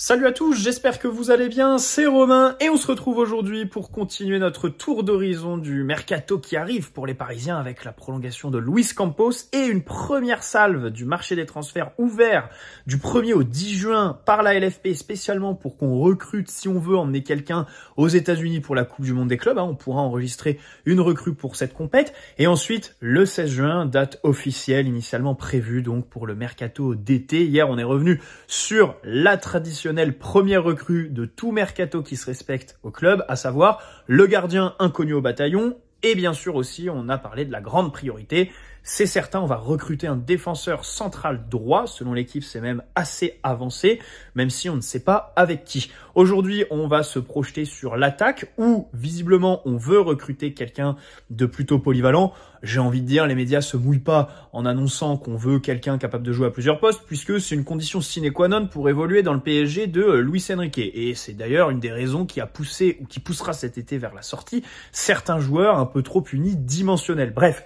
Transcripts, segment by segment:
Salut à tous, j'espère que vous allez bien, c'est Romain et on se retrouve aujourd'hui pour continuer notre tour d'horizon du mercato qui arrive pour les Parisiens avec la prolongation de Luis Campos et une première salve du marché des transferts ouvert du 1er au 10 juin par la LFP spécialement pour qu'on recrute si on veut emmener quelqu'un aux États-Unis pour la Coupe du Monde des clubs, on pourra enregistrer une recrue pour cette compète et ensuite le 16 juin, date officielle initialement prévue donc pour le mercato d'été. Hier on est revenu sur la traditionnelle première recrue de tout mercato qui se respecte au club, à savoir le gardien inconnu au bataillon. Et bien sûr aussi, on a parlé de la grande priorité. C'est certain, on va recruter un défenseur central droit. Selon l'équipe, c'est même assez avancé, même si on ne sait pas avec qui. Aujourd'hui, on va se projeter sur l'attaque où, visiblement, on veut recruter quelqu'un de plutôt polyvalent. J'ai envie de dire, les médias se mouillent pas en annonçant qu'on veut quelqu'un capable de jouer à plusieurs postes, puisque c'est une condition sine qua non pour évoluer dans le PSG de Luis Enrique. Et c'est d'ailleurs une des raisons qui a poussé, ou qui poussera cet été vers la sortie, certains joueurs un peu trop unidimensionnels. Bref.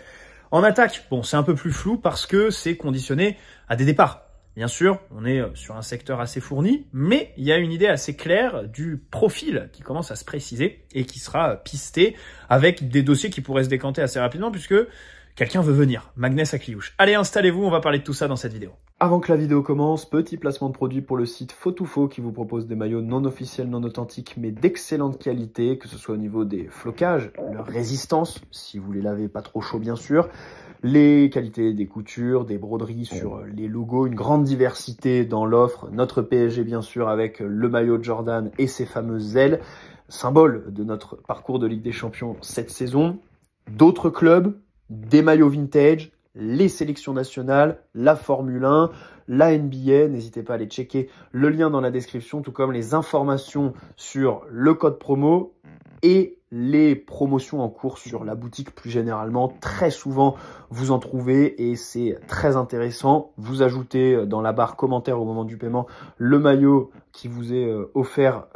En attaque, bon, c'est un peu plus flou parce que c'est conditionné à des départs. Bien sûr, on est sur un secteur assez fourni, mais il y a une idée assez claire du profil qui commence à se préciser et qui sera pisté avec des dossiers qui pourraient se décanter assez rapidement puisque quelqu'un veut venir. Magnès Akliouche. Allez, installez-vous, on va parler de tout ça dans cette vidéo. Avant que la vidéo commence, petit placement de produit pour le site Faux2Faux qui vous propose des maillots non officiels, non authentiques, mais d'excellente qualité, que ce soit au niveau des flocages, leur résistance, si vous les lavez pas trop chaud bien sûr, les qualités des coutures, des broderies sur les logos, une grande diversité dans l'offre, notre PSG bien sûr avec le maillot de Jordan et ses fameuses ailes, symbole de notre parcours de Ligue des Champions cette saison, d'autres clubs, des maillots vintage, les sélections nationales, la Formule 1, la NBA, n'hésitez pas à aller checker le lien dans la description, tout comme les informations sur le code promo et les promotions en cours sur la boutique plus généralement. Très souvent, vous en trouvez et c'est très intéressant. Vous ajoutez dans la barre commentaire au moment du paiement le maillot qui vous est offert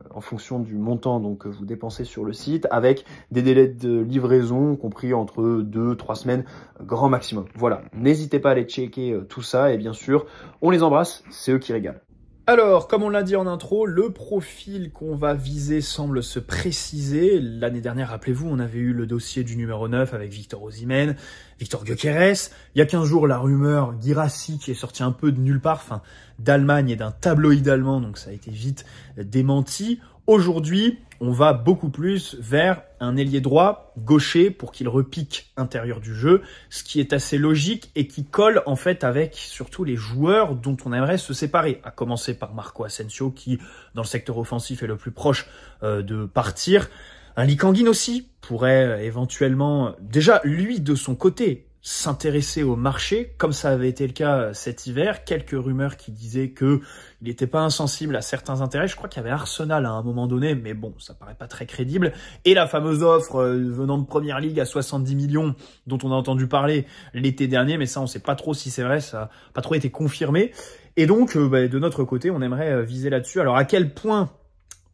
en fonction du montant donc vous dépensez sur le site avec des délais de livraison compris entre 2-3 semaines grand maximum. Voilà, n'hésitez pas à aller checker tout ça et bien sûr, on les embrasse, c'est eux qui régalent. Alors, comme on l'a dit en intro, le profil qu'on va viser semble se préciser. L'année dernière, rappelez-vous, on avait eu le dossier du numéro 9 avec Victor Osimhen, Victor Gyökeres. Il y a 15 jours, la rumeur Guirassy qui est sortie un peu de nulle part, d'Allemagne et d'un tabloïd allemand, donc ça a été vite démenti. Aujourd'hui, on va beaucoup plus vers un ailier droit gaucher pour qu'il repique intérieur du jeu, ce qui est assez logique et qui colle en fait avec surtout les joueurs dont on aimerait se séparer, à commencer par Marco Asensio qui, dans le secteur offensif, est le plus proche de partir. Un Lee Kang-in aussi pourrait éventuellement, déjà lui de son côté, s'intéresser au marché, comme ça avait été le cas cet hiver. Quelques rumeurs qui disaient que il n'était pas insensible à certains intérêts. Je crois qu'il y avait Arsenal à un moment donné, mais bon, ça paraît pas très crédible. Et la fameuse offre venant de Première Ligue à 70 millions, dont on a entendu parler l'été dernier, mais ça, on sait pas trop si c'est vrai, ça n'a pas trop été confirmé. Et donc, de notre côté, on aimerait viser là-dessus. Alors, à quel point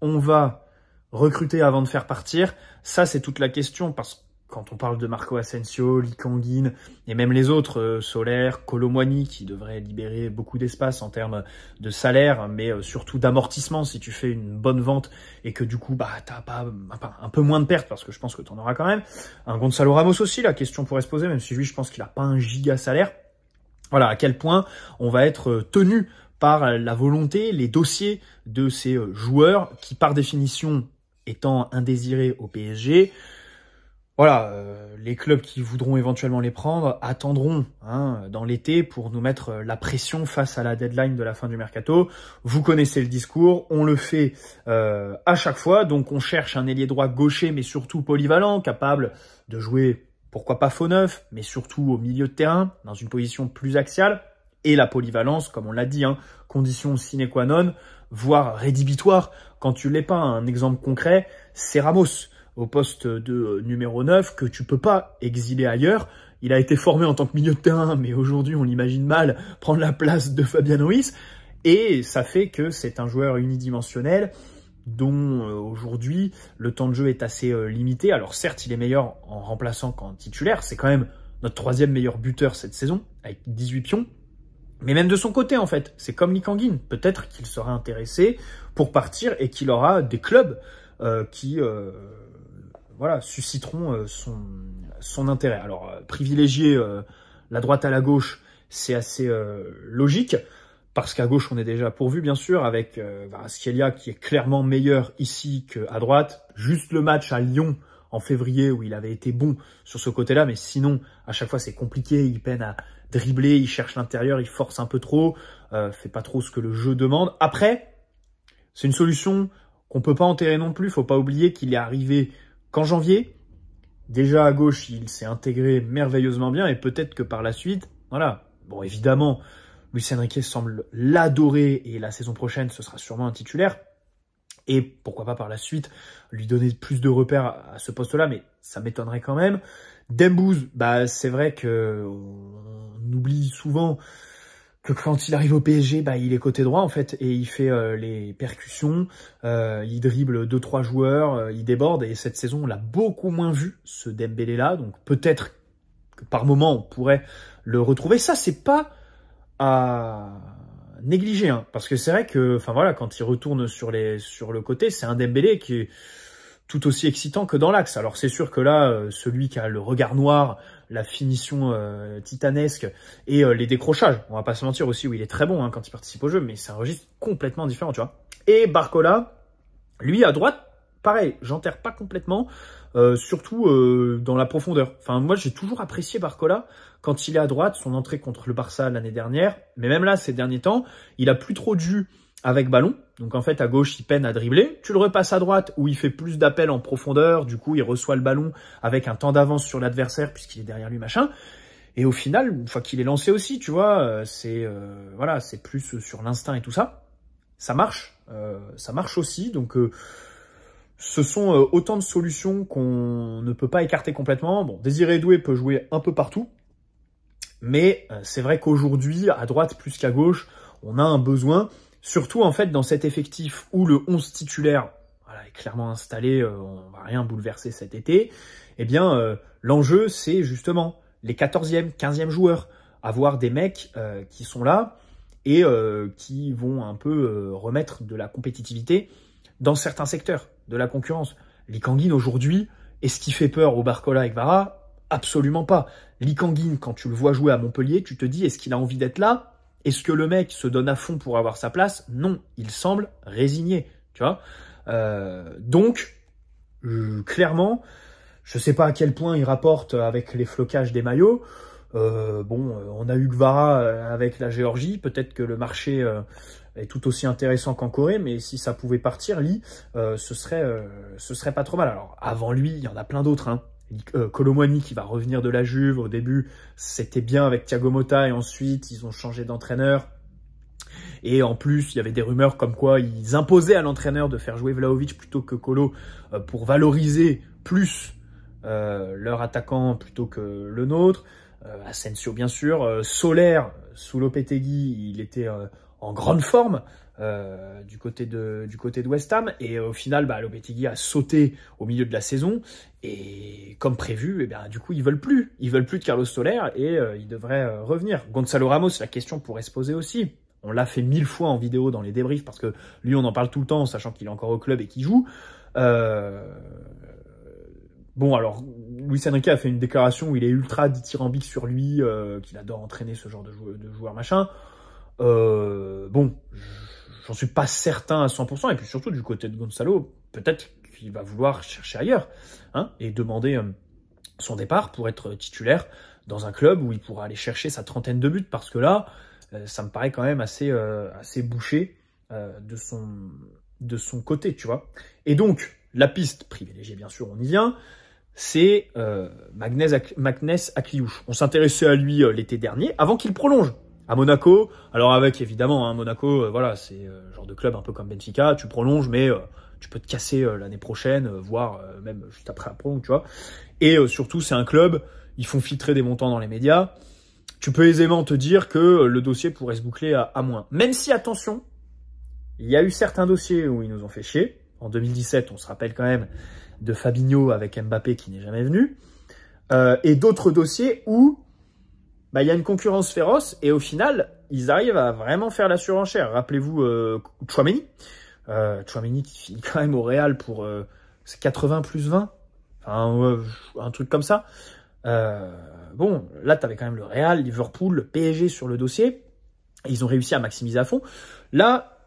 on va recruter avant de faire partir? Ça, c'est toute la question, parce que quand on parle de Marco Asensio, Lee Kang-in et même les autres, Soler, Kolo Muani, qui devraient libérer beaucoup d'espace en termes de salaire, mais surtout d'amortissement si tu fais une bonne vente et que du coup, t'as pas un peu moins de pertes parce que je pense que t'en auras quand même. Un Gonzalo Ramos aussi, la question pourrait se poser, même si lui, je pense qu'il a pas un giga salaire. Voilà, à quel point on va être tenu par la volonté, les dossiers de ces joueurs qui, par définition, étant indésirés au PSG, voilà, les clubs qui voudront éventuellement les prendre attendront dans l'été pour nous mettre la pression face à la deadline de la fin du mercato. Vous connaissez le discours, on le fait à chaque fois. Donc on cherche un ailier droit gaucher, mais surtout polyvalent, capable de jouer, pourquoi pas faux neuf, mais surtout au milieu de terrain, dans une position plus axiale. Et la polyvalence, comme on l'a dit, condition sine qua non, voire rédhibitoire. Quand tu l'es pas, un exemple concret, c'est Ramos au poste de numéro 9, que tu peux pas exiler ailleurs. Il a été formé en tant que milieu de terrain, mais aujourd'hui, on l'imagine mal prendre la place de Fabian Ruiz. Et ça fait que c'est un joueur unidimensionnel dont aujourd'hui, le temps de jeu est assez limité. Alors certes, il est meilleur en remplaçant qu'en titulaire. C'est quand même notre 3e meilleur buteur cette saison, avec 18 pions. Mais même de son côté, en fait, c'est comme Lee Kang-in. Peut-être qu'il sera intéressé pour partir et qu'il aura des clubs qui voilà, susciteront son intérêt. Alors, privilégier la droite à la gauche, c'est assez logique, parce qu'à gauche, on est déjà pourvu, bien sûr, avec Kvaratskhelia qui est clairement meilleur ici qu'à droite. Juste le match à Lyon en février où il avait été bon sur ce côté-là, mais sinon, à chaque fois, c'est compliqué. Il peine à dribbler, il cherche l'intérieur, il force un peu trop, fait pas trop ce que le jeu demande. Après, c'est une solution qu'on peut pas enterrer non plus. Faut pas oublier qu'il est arrivé qu'en janvier. Déjà à gauche, il s'est intégré merveilleusement bien et peut-être que par la suite, voilà. Bon, évidemment, Luis Enrique semble l'adorer et la saison prochaine, ce sera sûrement un titulaire. Et pourquoi pas par la suite lui donner plus de repères à ce poste-là, mais ça m'étonnerait quand même. Dembouz, bah c'est vrai que on oublie souvent que quand il arrive au PSG, bah il est côté droit en fait et il fait les percussions, il dribble 2-3 joueurs, il déborde et cette saison on l'a beaucoup moins vu ce Dembélé là, donc peut-être que par moment on pourrait le retrouver. Ça c'est pas à négliger, hein, parce que c'est vrai que, enfin voilà, quand il retourne sur le côté, c'est un Dembélé qui est tout aussi excitant que dans l'axe. Alors c'est sûr que là, celui qui a le regard noir, la finition titanesque et les décrochages, on va pas se mentir aussi, où il est très bon hein, quand il participe au jeu, mais c'est un registre complètement différent, tu vois. Et Barcola, lui à droite, pareil, j'enterre pas complètement, surtout dans la profondeur. Enfin, moi j'ai toujours apprécié Barcola quand il est à droite, son entrée contre le Barça l'année dernière, mais même là, ces derniers temps, il a plus trop de jus avec ballon. Donc en fait, à gauche, il peine à dribbler. Tu le repasses à droite, où il fait plus d'appels en profondeur. Du coup, il reçoit le ballon avec un temps d'avance sur l'adversaire, puisqu'il est derrière lui, machin. Et au final, une fois qu'il est lancé aussi, tu vois, voilà, c'est plus sur l'instinct et tout ça. Ça marche aussi. Donc ce sont autant de solutions qu'on ne peut pas écarter complètement. Bon, Désiré Doué peut jouer un peu partout. Mais c'est vrai qu'aujourd'hui, à droite plus qu'à gauche, on a un besoin, surtout en fait dans cet effectif où le 11 titulaire voilà, est clairement installé, on va rien bouleverser cet été, eh bien l'enjeu c'est justement les 14e, 15e joueurs, avoir des mecs qui sont là et qui vont un peu remettre de la compétitivité dans certains secteurs de la concurrence. Lee Kang-in aujourd'hui, est-ce qui fait peur au Barcola et Kvara? Absolument pas. Lee Kang-in, quand tu le vois jouer à Montpellier, tu te dis, est-ce qu'il a envie d'être là? Est-ce que le mec se donne à fond pour avoir sa place? Non, il semble résigné, tu vois. Donc, clairement, je sais pas à quel point il rapporte avec les flocages des maillots. On a eu Kvara avec la Géorgie. Peut-être que le marché est tout aussi intéressant qu'en Corée, mais si ça pouvait partir, Lee, ce serait pas trop mal. Alors, avant lui, il y en a plein d'autres, hein. Kolo Muani qui va revenir de la Juve. Au début, c'était bien avec Thiago Motta et ensuite, ils ont changé d'entraîneur. Et en plus, il y avait des rumeurs comme quoi ils imposaient à l'entraîneur de faire jouer Vlahovic plutôt que Kolo pour valoriser plus leur attaquant plutôt que le nôtre. Asensio, bien sûr. Solaire, sous Lopetegui, il était en grande forme. Du côté de West Ham et au final Lopetegui a sauté au milieu de la saison et comme prévu du coup ils veulent plus de Carlos Soler et il devrait revenir. Gonzalo Ramos, la question pourrait se poser aussi, on l'a fait 1000 fois en vidéo dans les débriefs parce que lui on en parle tout le temps sachant qu'il est encore au club et qu'il joue. Bon alors Luis Enrique a fait une déclaration où il est ultra dithyrambique sur lui, qu'il adore entraîner ce genre de joueur machin. Bon, j'en suis pas certain à 100%, et puis surtout du côté de Gonzalo, peut-être qu'il va vouloir chercher ailleurs, hein, et demander son départ pour être titulaire dans un club où il pourra aller chercher sa 30aine de buts, parce que là, ça me paraît quand même assez bouché de son côté, tu vois. Et donc, la piste privilégiée, bien sûr, on y vient, c'est Magnès Akliouche. On s'intéressait à lui l'été dernier, avant qu'il prolonge à Monaco. Alors avec, évidemment, hein, Monaco, voilà, c'est genre de club un peu comme Benfica, tu prolonges, mais tu peux te casser l'année prochaine, voire même juste après la prolonge, tu vois. Et surtout, c'est un club, ils font filtrer des montants dans les médias. Tu peux aisément te dire que le dossier pourrait se boucler à moins. Même si, attention, il y a eu certains dossiers où ils nous ont fait chier. En 2017, on se rappelle quand même de Fabinho avec Mbappé qui n'est jamais venu. Et d'autres dossiers où il y a une concurrence féroce et au final, ils arrivent à vraiment faire la surenchère. Rappelez-vous Tchouaméni. Tchouaméni qui finit quand même au Real pour 80 plus 20. Enfin, un truc comme ça. Bon, là, tu avais quand même le Real, Liverpool, le PSG sur le dossier. Et ils ont réussi à maximiser à fond. Là,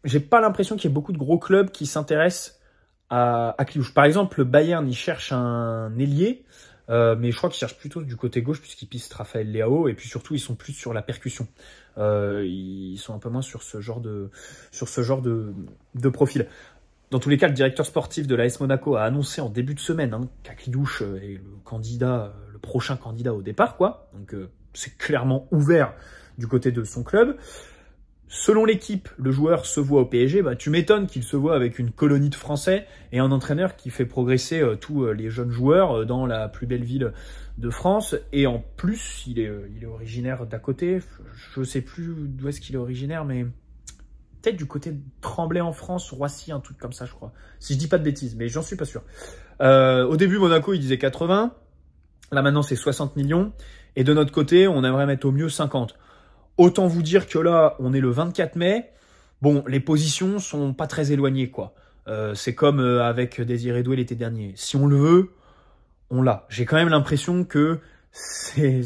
j'ai pas l'impression qu'il y ait beaucoup de gros clubs qui s'intéressent à Kliouche. Par exemple, le Bayern, il cherche un ailier. Mais je crois qu'ils cherchent plutôt du côté gauche puisqu'ils pistent Raphaël Leao et puis surtout ils sont plus sur la percussion. Ils sont un peu moins sur ce genre de profil. Dans tous les cas, le directeur sportif de l'AS Monaco a annoncé en début de semaine qu'Akliouche est le prochain candidat au départ, quoi. Donc c'est clairement ouvert du côté de son club. Selon l'équipe, le joueur se voit au PSG. Bah, tu m'étonnes qu'il se voit avec une colonie de Français et un entraîneur qui fait progresser tous les jeunes joueurs dans la plus belle ville de France. Et en plus, il est originaire d'à côté. Je sais plus d'où est-ce qu'il est originaire, mais peut-être du côté de Tremblay en France, Roissy, un truc comme ça, je crois. Si je dis pas de bêtises, mais j'en suis pas sûr. Au début, Monaco, il disait 80. Là, maintenant, c'est 60 millions. Et de notre côté, on aimerait mettre au mieux 50. Autant vous dire que là, on est le 24 mai. Bon, les positions sont pas très éloignées, quoi. C'est comme avec Désiré Doué l'été dernier. Si on le veut, on l'a. J'ai quand même l'impression que c'est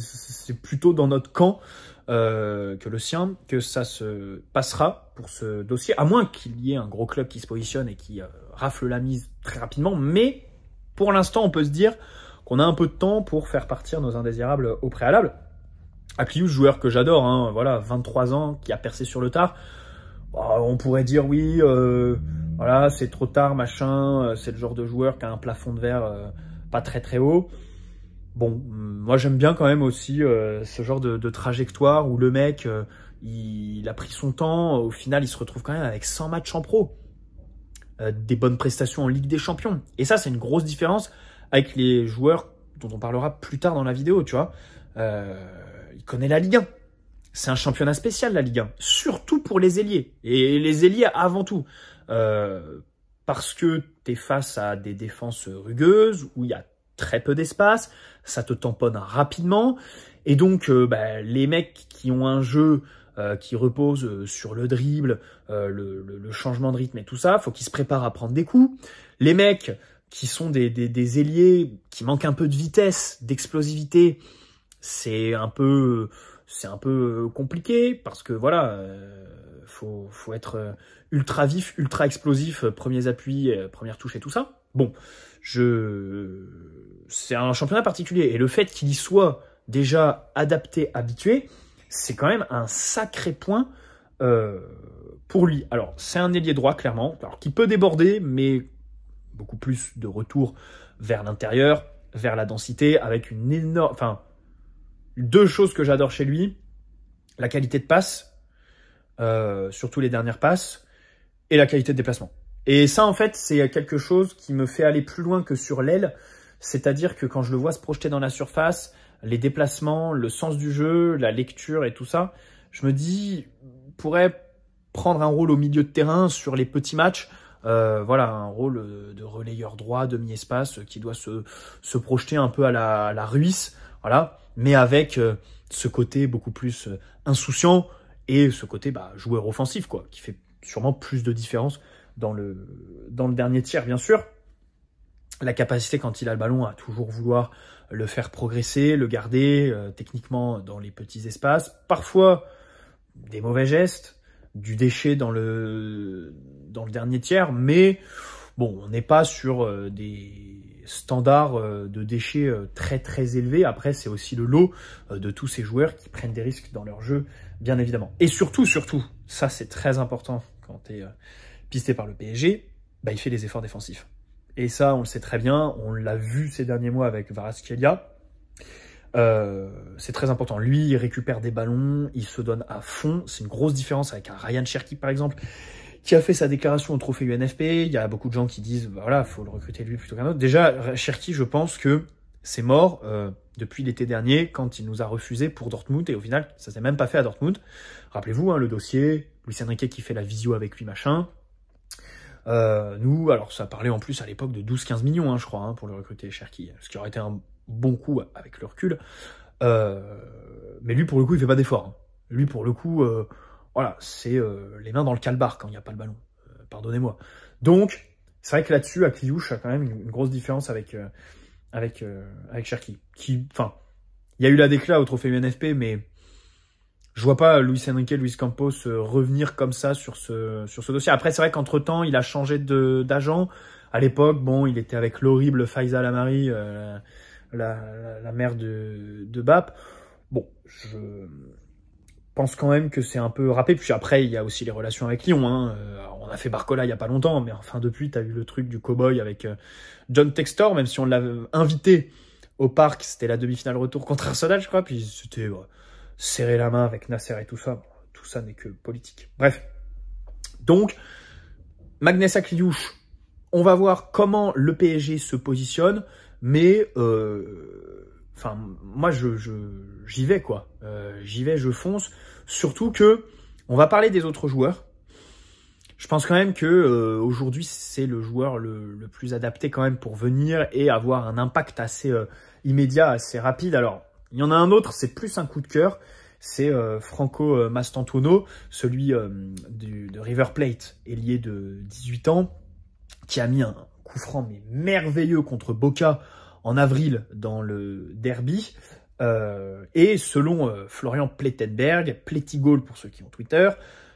plutôt dans notre camp que le sien, que ça se passera pour ce dossier, à moins qu'il y ait un gros club qui se positionne et qui rafle la mise très rapidement. Mais pour l'instant, on peut se dire qu'on a un peu de temps pour faire partir nos indésirables au préalable. Akliouche, joueur que j'adore, hein, voilà, 23 ans, qui a percé sur le tard. On pourrait dire oui, voilà, c'est trop tard, machin, c'est le genre de joueur qui a un plafond de verre pas très très haut. Bon, moi j'aime bien quand même aussi ce genre de trajectoire où le mec, il a pris son temps, au final il se retrouve quand même avec 100 matchs en pro. Des bonnes prestations en Ligue des Champions. Et ça, c'est une grosse différence avec les joueurs dont on parlera plus tard dans la vidéo, tu vois. Il connaît la Ligue 1. C'est un championnat spécial, la Ligue 1. Surtout pour les ailiers. Et les ailiers avant tout. Parce que tu es face à des défenses rugueuses, où il y a très peu d'espace, ça te tamponne rapidement. Et donc, les mecs qui ont un jeu qui repose sur le dribble, le changement de rythme et tout ça, faut qu'ils se préparent à prendre des coups. Les mecs qui sont des ailiers qui manquent un peu de vitesse, d'explosivité, c'est un peu compliqué parce que voilà, faut être ultra vif, ultra explosif, premiers appuis, première touche et tout ça. Bon, c'est un championnat particulier et le fait qu'il y soit déjà adapté, habitué, c'est quand même un sacré point pour lui. Alors, c'est un ailier droit, clairement, alors qui peut déborder, mais beaucoup plus de retour vers l'intérieur, vers la densité, avec une énorme... Enfin, deux choses que j'adore chez lui, la qualité de passe, surtout les dernières passes, et la qualité de déplacement. Et ça, en fait, c'est quelque chose qui me fait aller plus loin que sur l'aile, c'est-à-dire que quand je le vois se projeter dans la surface, les déplacements, le sens du jeu, la lecture et tout ça, je me dis, pourrait prendre un rôle au milieu de terrain sur les petits matchs, voilà, un rôle de relayeur droit, demi-espace, qui doit se projeter un peu à la Ruiz, voilà, mais avec ce côté beaucoup plus insouciant et ce côté joueur offensif, quoi, qui fait sûrement plus de différence dans le dernier tiers, bien sûr. La capacité, quand il a le ballon, à toujours vouloir le faire progresser, le garder techniquement dans les petits espaces. Parfois, des mauvais gestes, du déchet dans le dernier tiers, mais bon, on n'est pas sur des standards de déchets très très élevés. Après, c'est aussi le lot de tous ces joueurs qui prennent des risques dans leur jeu, bien évidemment. Et surtout, ça c'est très important quand tu es pisté par le PSG, il fait les efforts défensifs. Et ça, on le sait très bien, on l'a vu ces derniers mois avec Kvaratskhelia. C'est très important. Lui, il récupère des ballons, il se donne à fond. C'est une grosse différence avec un Ryan Cherki, par exemple, qui a fait sa déclaration au trophée UNFP. Il y a beaucoup de gens qui disent, voilà, faut le recruter lui plutôt qu'un autre. Déjà, Cherki, je pense que c'est mort depuis l'été dernier, quand il nous a refusé pour Dortmund. Et au final, ça s'est même pas fait à Dortmund. Rappelez-vous, le dossier, Luis Enrique qui fait la visio avec lui, machin. Nous, alors ça parlait en plus à l'époque de 12-15 millions, je crois, pour le recruter, Cherki. Ce qui aurait été un bon coup avec le recul. Mais lui, pour le coup, il fait pas d'effort. Lui, pour le coup, voilà, c'est les mains dans le calbar quand il n'y a pas le ballon. Pardonnez-moi. Donc, c'est vrai que là-dessus, Akliouche a quand même une grosse différence avec Cherki. Enfin, il y a eu la déclat au trophée UNFP, mais je vois pas Luis Enrique, Luis Campos revenir comme ça sur ce dossier. Après, c'est vrai qu'entre-temps, il a changé d'agent. À l'époque, bon, il était avec l'horrible Faiza Lamari, la mère de Bap. Bon, je pense quand même que c'est un peu râpé. Puis après, il y a aussi les relations avec Lyon. Hein. On a fait Barcola il y a pas longtemps, mais enfin, depuis, tu as eu le truc du cowboy avec John Textor, même si on l'avait invité au parc. C'était la demi-finale retour contre Arsenal, je crois. Puis c'était serrer la main avec Nasser et tout ça. Tout ça n'est que politique. Bref. Donc, Magnès Akliouche, on va voir comment le PSG se positionne, mais enfin, moi, j'y vais, quoi. J'y vais, je fonce. Surtout que, on va parler des autres joueurs. Je pense quand même que aujourd'hui, c'est le joueur le plus adapté quand même pour venir et avoir un impact assez immédiat, assez rapide. Alors, il y en a un autre, c'est plus un coup de cœur. C'est Franco Mastantuono, celui de River Plate, ailier de 18 ans, qui a mis un coup franc mais merveilleux contre Boca en avril dans le derby. Et selon Florian Plettenberg, Plettigol pour ceux qui ont Twitter,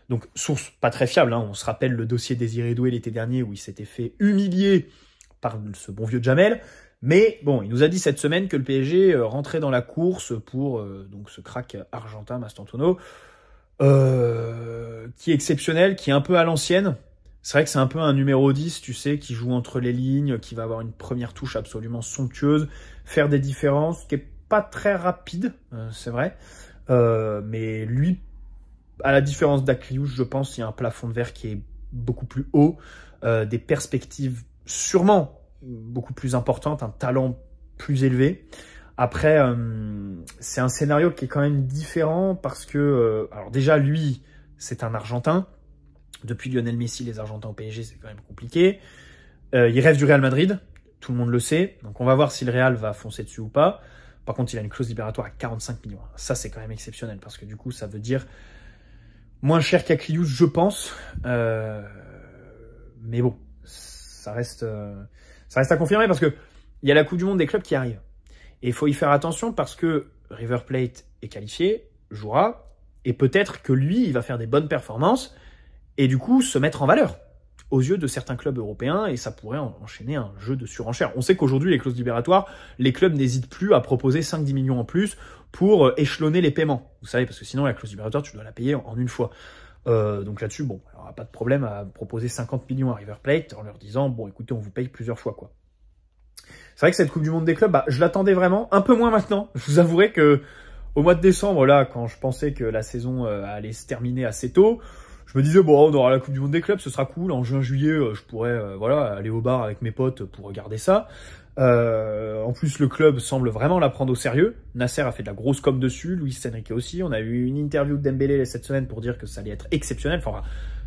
donc source pas très fiable, hein, on se rappelle le dossier Désiré Doué l'été dernier où il s'était fait humilier par ce bon vieux Jamel. Mais bon, il nous a dit cette semaine que le PSG rentrait dans la course pour donc ce crack argentin Mastantuono, qui est exceptionnel, qui est un peu à l'ancienne. C'est vrai que c'est un peu un numéro 10, tu sais, qui joue entre les lignes, qui va avoir une première touche absolument somptueuse, faire des différences, qui est pas très rapide, c'est vrai. Mais lui, à la différence d'Akliouche, je pense, il y a un plafond de verre qui est beaucoup plus haut, des perspectives sûrement beaucoup plus importantes, un talent plus élevé. Après, c'est un scénario qui est quand même différent parce que, alors déjà, lui, c'est un Argentin. Depuis Lionel Messi, les Argentins au PSG, c'est quand même compliqué. Il rêve du Real Madrid, tout le monde le sait. Donc on va voir si le Real va foncer dessus ou pas. Par contre, il a une clause libératoire à 45 millions. Ça, c'est quand même exceptionnel parce que du coup, ça veut dire moins cher qu'Akliouche, je pense. Mais bon, ça reste à confirmer parce que il y a la Coupe du Monde des clubs qui arrive. Et il faut y faire attention parce que River Plate est qualifié, jouera, et peut-être que lui, il va faire des bonnes performances et du coup se mettre en valeur aux yeux de certains clubs européens et ça pourrait enchaîner un jeu de surenchère. On sait qu'aujourd'hui, les clauses libératoires, les clubs n'hésitent plus à proposer 5-10 millions en plus pour échelonner les paiements. Vous savez, parce que sinon, la clause libératoire, tu dois la payer en une fois. Donc là-dessus, bon, il n'y aura pas de problème à proposer 50 millions à River Plate en leur disant, bon, écoutez, on vous paye plusieurs fois, quoi. C'est vrai que cette Coupe du Monde des clubs, je l'attendais vraiment, un peu moins maintenant. Je vous avouerai que au mois de décembre, là, quand je pensais que la saison allait se terminer assez tôt, je me disais, bon, on aura la Coupe du Monde des clubs, ce sera cool. En juin, juillet, je pourrais voilà, aller au bar avec mes potes pour regarder ça. En plus, le club semble vraiment la prendre au sérieux. Nasser a fait de la grosse com dessus, Luis Enrique aussi. On a eu une interview de Dembélé cette semaine pour dire que ça allait être exceptionnel. Enfin,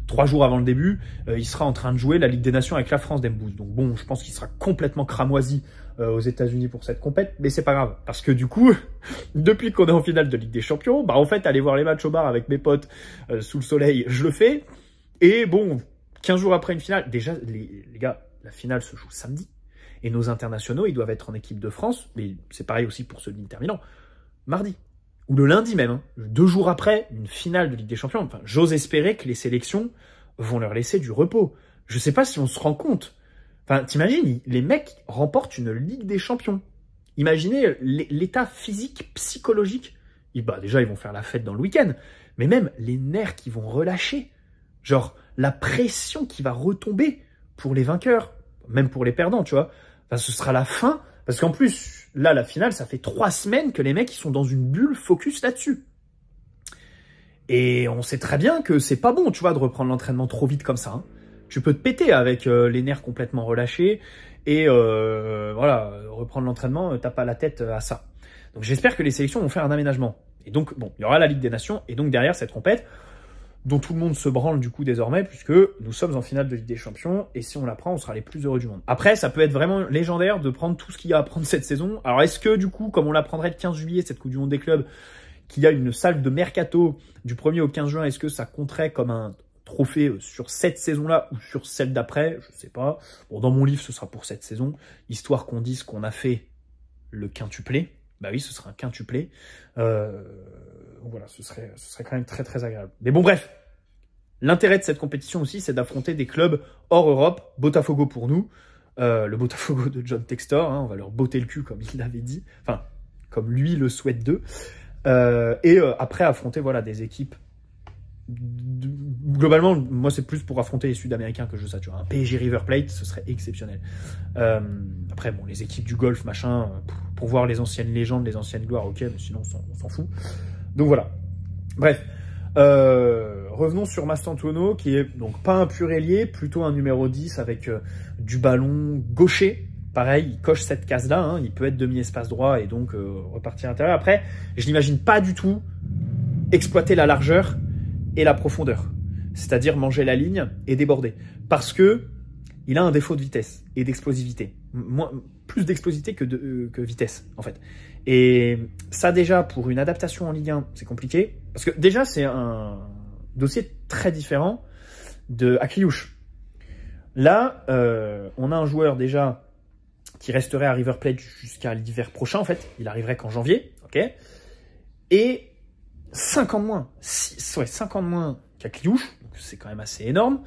3 jours avant le début, il sera en train de jouer la Ligue des Nations avec la France d'Embouze. Donc bon, je pense qu'il sera complètement cramoisi aux États-Unis pour cette compète, mais c'est pas grave. Parce que du coup, depuis qu'on est en finale de Ligue des Champions, en fait, aller voir les matchs au bar avec mes potes sous le soleil, je le fais. Et bon, 15 jours après une finale, déjà, les gars, la finale se joue samedi. Et nos internationaux, ils doivent être en équipe de France, mais c'est pareil aussi pour ceux de l'Inter Milan, mardi. Ou le lundi même, hein, 2 jours après une finale de Ligue des Champions. Enfin, j'ose espérer que les sélections vont leur laisser du repos. Je sais pas si on se rend compte. Enfin, t'imagines, les mecs remportent une Ligue des Champions. Imaginez l'état physique, psychologique. Déjà, ils vont faire la fête dans le week-end. Mais même les nerfs qui vont relâcher. Genre, la pression qui va retomber pour les vainqueurs. Même pour les perdants, tu vois. Enfin, ce sera la fin. Parce qu'en plus, là, la finale, ça fait 3 semaines que les mecs, ils sont dans une bulle focus là-dessus. Et on sait très bien que c'est pas bon, tu vois, de reprendre l'entraînement trop vite comme ça. Hein. Tu peux te péter avec les nerfs complètement relâchés. Et voilà, reprendre l'entraînement, t'as pas la tête à ça. Donc j'espère que les sélections vont faire un aménagement. Et donc, bon, il y aura la Ligue des Nations. Et donc derrière, cette compète, dont tout le monde se branle du coup désormais, puisque nous sommes en finale de Ligue des Champions, et si on la prend, on sera les plus heureux du monde. Après, ça peut être vraiment légendaire de prendre tout ce qu'il y a à prendre cette saison. Alors est-ce que du coup, comme on la prendrait le 15 juillet, cette Coupe du Monde des clubs, qu'il y a une salle de mercato du 1er au 15 juin, est-ce que ça compterait comme un trophée sur cette saison-là ou sur celle d'après? Je sais pas. Bon, dans mon livre, ce sera pour cette saison, histoire qu'on dise qu'on a fait le quintuplé. Bah oui, ce sera un quintuplé. Voilà, ce serait quand même très très agréable. Mais bon, bref. L'intérêt de cette compétition aussi, c'est d'affronter des clubs hors Europe. Botafogo pour nous. Le Botafogo de John Textor. Hein, on va leur botter le cul comme il l'avait dit. Enfin, comme lui le souhaite d'eux. Après, affronter voilà, des équipes. Globalement, moi, c'est plus pour affronter les Sud-Américains que je veux ça. Tu vois, un PSG River Plate, ce serait exceptionnel. Après, bon, les équipes du golf, machin, pour voir les anciennes légendes, les anciennes gloires, ok, mais sinon, on s'en fout. Donc voilà. Bref. Revenons sur Mastantuono, qui est donc pas un pur ailier, plutôt un numéro 10 avec du ballon gaucher. Pareil, il coche cette case-là, hein, il peut être demi-espace droit et donc repartir à l'intérieur. Après, je n'imagine pas du tout exploiter la largeur et la profondeur, c'est-à-dire manger la ligne et déborder. Parce que il a un défaut de vitesse et d'explosivité. Plus d'explosivité que vitesse, en fait. Et ça, déjà, pour une adaptation en Ligue 1, c'est compliqué. Parce que déjà, c'est un dossier très différent de Akliouche. Là, on a un joueur déjà qui resterait à River Plate jusqu'à l'hiver prochain, en fait. Il arriverait qu'en janvier, ok. Et 5 ans de moins. 5 ans de moins qu'Akliouche. C'est quand même assez énorme.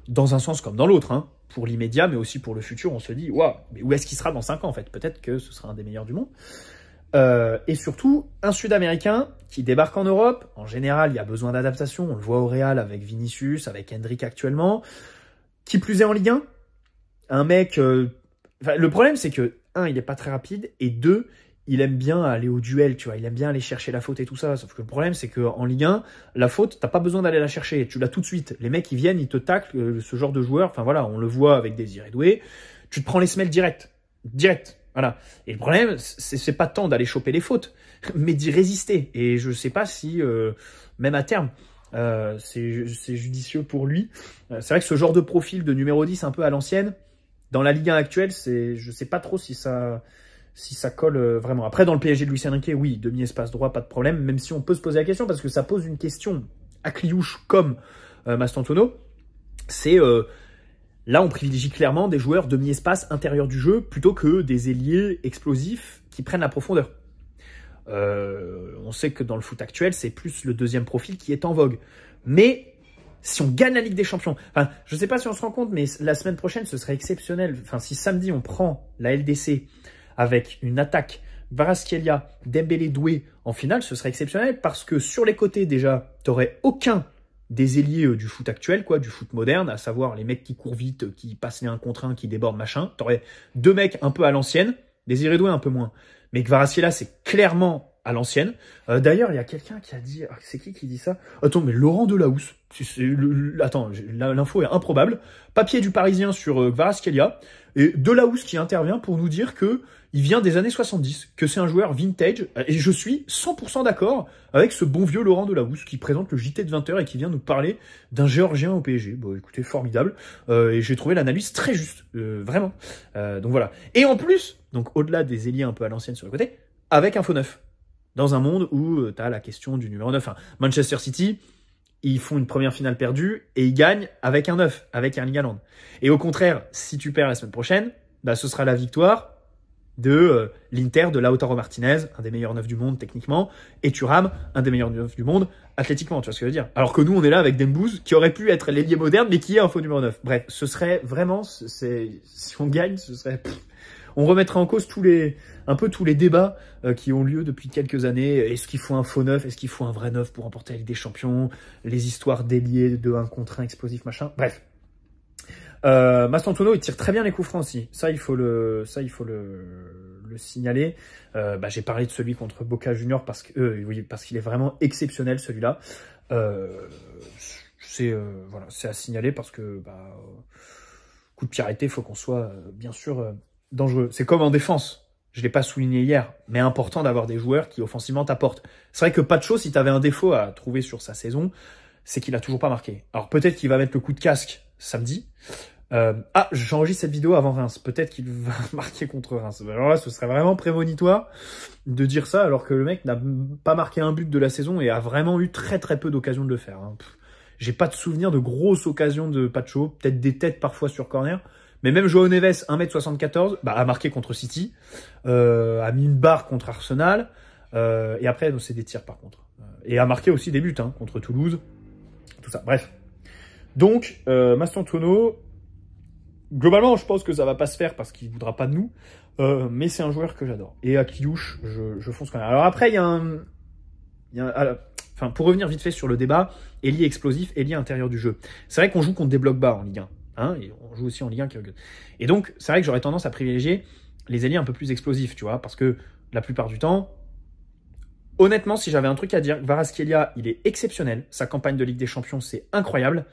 Dans un sens comme dans l'autre, hein. Pour l'immédiat, mais aussi pour le futur, on se dit, waouh, mais où est-ce qu'il sera dans 5 ans, en fait? Peut-être que ce sera un des meilleurs du monde. Et surtout, un Sud-Américain qui débarque en Europe. En général, il y a besoin d'adaptation. On le voit au Real avec Vinicius, avec Hendrick actuellement. Qui plus est en Ligue 1. Un mec... le problème, c'est que, 1, il n'est pas très rapide, et 2, il aime bien aller au duel, tu vois. Il aime bien aller chercher la faute et tout ça. Sauf que le problème, c'est qu'en Ligue 1, la faute, t'as pas besoin d'aller la chercher. Tu l'as tout de suite. Les mecs, ils viennent, ils te taclent, ce genre de joueur. Enfin voilà, on le voit avec Désiré Doué. Tu te prends les semelles direct. Voilà. Et le problème, c'est pas tant d'aller choper les fautes, mais d'y résister. Et je sais pas si, même à terme, c'est judicieux pour lui. C'est vrai que ce genre de profil de numéro 10 un peu à l'ancienne, dans la Ligue 1 actuelle, je sais pas trop si ça colle vraiment. Après, dans le PSG de Luis Enrique, oui, demi-espace droit, pas de problème, même si on peut se poser la question, parce que ça pose une question à Akliouche comme Mastantuono, c'est... Là, on privilégie clairement des joueurs demi-espace intérieur du jeu plutôt que des ailiers explosifs qui prennent la profondeur. On sait que dans le foot actuel, c'est plus le deuxième profil qui est en vogue. Mais si on gagne la Ligue des Champions, enfin, je ne sais pas si on se rend compte, mais la semaine prochaine, ce serait exceptionnel. Enfin, si samedi, on prend la LDC avec une attaque Kvaratskhelia, Dembélé, Doué en finale, ce serait exceptionnel parce que sur les côtés, déjà, tu n'aurais aucun des ailiers du foot actuel, quoi, du foot moderne, à savoir les mecs qui courent vite, qui passent les 1 contre 1, qui débordent, machin. T'aurais 2 mecs un peu à l'ancienne, Désiré Doué un peu moins. Mais Kvaratskhelia, c'est clairement à l'ancienne. D'ailleurs, il y a quelqu'un qui a dit... c'est qui dit ça? Attends, mais Laurent Delahousse. Attends, l'info est improbable. Papier du Parisien sur Kvaratskhelia. Et Delahousse qui intervient pour nous dire que il vient des années 70, que c'est un joueur vintage. Et je suis 100% d'accord avec ce bon vieux Laurent Delahousse qui présente le JT de 20h et qui vient nous parler d'un Géorgien au PSG. Bon, écoutez, formidable. Et j'ai trouvé l'analyse très juste. Vraiment. Donc voilà. Et en plus, donc au-delà des ailiers un peu à l'ancienne sur le côté, avec un faux neuf. Dans un monde où tu as la question du numéro 9. Enfin, Manchester City, ils font une première finale perdue et ils gagnent avec un 9, avec Erling Haaland. Et au contraire, si tu perds la semaine prochaine, bah, ce sera la victoire de l'Inter, de Lautaro Martinez, un des meilleurs 9 du monde techniquement, et Thuram, un des meilleurs 9 du monde athlétiquement, tu vois ce que je veux dire. Alors que nous, on est là avec Dembouz, qui aurait pu être l'ailier moderne, mais qui est un faux numéro 9. Bref, ce serait vraiment, si on gagne, ce serait... On remettrait en cause tous les débats qui ont lieu depuis quelques années. Est-ce qu'il faut un faux neuf? Est-ce qu'il faut un vrai neuf pour remporter la Ligue des Champions? Les histoires d'ailier de 1 contre 1 explosif, machin. Bref. Mastantuono, il tire très bien les coups francs aussi. Ça, il faut le signaler. J'ai parlé de celui contre Boca Junior parce qu'il est vraiment exceptionnel, celui-là. C'est à signaler parce que, coup de pied arrêté, il faut qu'on soit, bien sûr, dangereux. C'est comme en défense. Je l'ai pas souligné hier, mais important d'avoir des joueurs qui offensivement t'apportent. C'est vrai que Pacho, si tu avais un défaut à trouver sur sa saison, c'est qu'il a toujours pas marqué. Alors peut-être qu'il va mettre le coup de casque samedi, J'enregistre cette vidéo avant Reims. Peut-être qu'il va marquer contre Reims. Alors là, ce serait vraiment prémonitoire de dire ça, alors que le mec n'a pas marqué un but de la saison et a vraiment eu très très peu d'occasions de le faire. Hein. J'ai pas de souvenir de grosses occasions de Pacho, peut-être des têtes parfois sur corner. Mais même Joao Neves, 1m74, a marqué contre City, a mis une barre contre Arsenal, et après, c'est des tirs par contre. Et a marqué aussi des buts, hein, contre Toulouse, tout ça. Bref. Donc, Mastantuono, globalement, je pense que ça va pas se faire parce qu'il voudra pas de nous, mais c'est un joueur que j'adore. Et à Kliouche, je fonce quand même. Alors après, il y a enfin, pour revenir vite fait sur le débat, Elie explosif, Elie intérieur du jeu. C'est vrai qu'on joue contre des blocs bas en Ligue 1. Hein, et on joue aussi en Ligue 1 qui regarde. Et donc, c'est vrai que j'aurais tendance à privilégier les ailiers un peu plus explosifs, tu vois, parce que la plupart du temps, honnêtement, si j'avais un truc à dire, Kvaratskhelia, il est exceptionnel. Sa campagne de Ligue des Champions, c'est incroyable.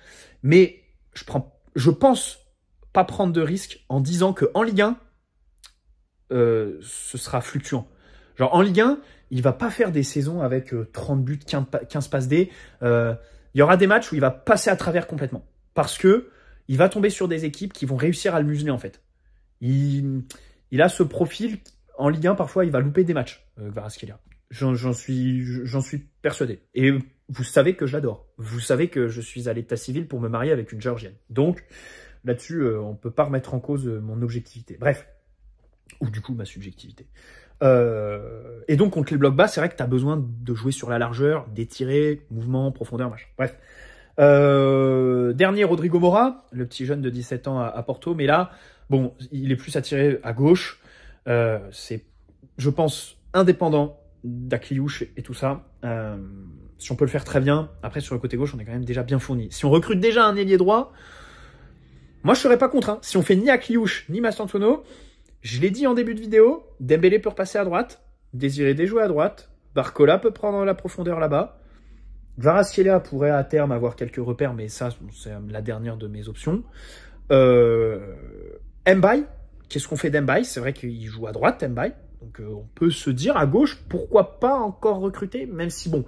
Mais je pense pas prendre de risques en disant qu'en Ligue 1, ce sera fluctuant. Genre, en Ligue 1, il va pas faire des saisons avec 30 buts, 15 passes D. Il y aura des matchs où il va passer à travers complètement. Parce que il va tomber sur des équipes qui vont réussir à le museler, en fait. Il a ce profil, en Ligue 1, parfois, il va louper des matchs, Kvaratskhelia. J'en suis persuadé. Et vous savez que je l'adore. Vous savez que je suis à l'état civil pour me marier avec une Géorgienne. Donc, là-dessus, on peut pas remettre en cause mon objectivité. Bref. Ou du coup, ma subjectivité. Et donc, contre les blocs bas, c'est vrai que tu as besoin de jouer sur la largeur, d'étirer, mouvement, profondeur, machin. Bref. Dernier, Rodrigo Mora, le petit jeune de 17 ans à Porto, mais là, bon, il est plus attiré à gauche. C'est, je pense, indépendant d'Akliouche et tout ça. Si on peut le faire très bien, après sur le côté gauche, on est quand même déjà bien fourni. Si on recrute déjà un ailier droit, moi je serais pas contre. Hein. Si on fait ni Akliouche ni Mastantuono, je l'ai dit en début de vidéo, Dembélé peut repasser à droite, Désiré déjouer à droite, Barcola peut prendre la profondeur là-bas. Kvaratskhelia pourrait à terme avoir quelques repères, mais ça, c'est la dernière de mes options. Mbaye, qu'est-ce qu'on fait d'Mbaye? C'est vrai qu'il joue à droite, Mbaye. Donc on peut se dire à gauche, pourquoi pas encore recruter, même si bon...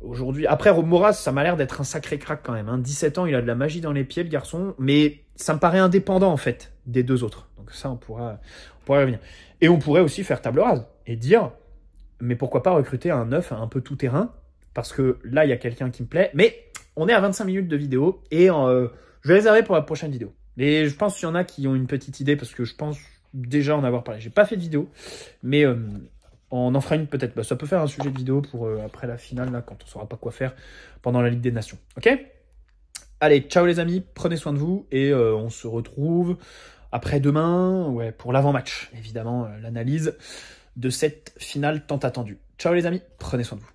Aujourd'hui, après Mora, ça m'a l'air d'être un sacré crack quand même. Hein. 17 ans, il a de la magie dans les pieds, le garçon, mais ça me paraît indépendant en fait des deux autres. Donc ça, on pourra revenir. Et on pourrait aussi faire table rase et dire... Mais pourquoi pas recruter un neuf un peu tout terrain? Parce que là, il y a quelqu'un qui me plaît. Mais on est à 25 minutes de vidéo et je vais réserver pour la prochaine vidéo. Et je pense qu'il y en a qui ont une petite idée parce que je pense déjà en avoir parlé. J'ai pas fait de vidéo, mais on en fera une peut-être. Ça peut faire un sujet de vidéo pour après la finale, là, quand on saura pas quoi faire pendant la Ligue des Nations. Ok? Allez, ciao les amis, prenez soin de vous et on se retrouve après demain, ouais, pour l'avant-match. Évidemment, l'analyse de cette finale tant attendue. Ciao les amis, prenez soin de vous.